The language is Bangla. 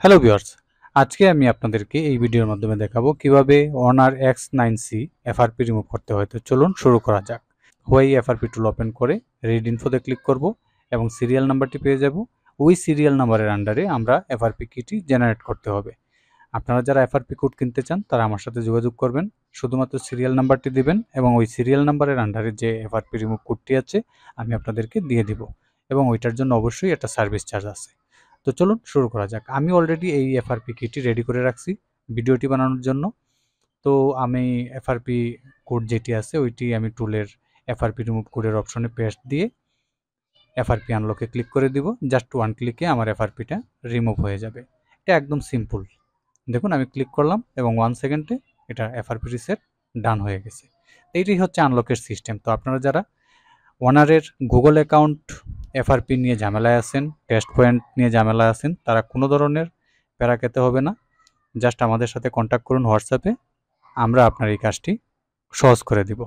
হ্যালো ভিউয়ার্স, আজকে আমি আপনাদেরকে এই ভিডিওর মাধ্যমে দেখাবো কিভাবে Honor X9C এফআরপি রিমুভ করতে হয়। তো চলুন শুরু করা যাক। হোয়াই এফআরপি টুল ওপেন করে রিড ইনফোতে ক্লিক করব এবং সিরিয়াল নাম্বারটি পেয়ে যাব। ওই সিরিয়াল নাম্বারের আন্ডারে আমরা এফআরপি কিটি জেনারেট করতে হবে। আপনারা যারা এফআরপি কোড কিনতে চান তারা আমার সাথে যোগাযোগ করবেন। শুধুমাত্র সিরিয়াল নাম্বারটি দিবেন এবং ওই সিরিয়াল নাম্বারের আন্ডারে যে এফআরপি রিমুভ কোডটি আছে আমি আপনাদেরকে দিয়ে দিব এবং ওইটার জন্য অবশ্যই একটা সার্ভিস চার্জ আছে। তো চলুন শুরু করা যাক। আমি অলরেডি এই এফআরপি কিটি রেডি করে রাখছি ভিডিওটি বানানোর জন্য। তো আমি এফআরপি কোড যেটি আছে ওইটি আমি টুলের এফআরপি রিমুভ কোডের অপশনে পেস্ট দিয়ে এফআরপি আনলকে ক্লিক করে দিব। জাস্ট ওয়ান ক্লিকে আমার এফআরপিটা রিমুভ হয়ে যাবে। এটা একদম সিম্পল। দেখুন আমি ক্লিক করলাম এবং 1 সেকেন্ডে এটা এফআরপি রিসেট ডান হয়ে গেছে। এইটাই হচ্ছে আনলকের সিস্টেম। তো আপনারা যারা ওনারের গুগল অ্যাকাউন্ট এফআরপি নিয়ে ঝামেলায় আছেন, টেস্ট পয়েন্ট নিয়ে ঝামেলায় আছেন, তারা কোনো ধরনের প্যারা খেতে হবে না। জাস্ট আমাদের সাথে কন্ট্যাক্ট করুন হোয়াটসঅ্যাপে, আমরা আপনার এই কাজটি সহজ করে দিব।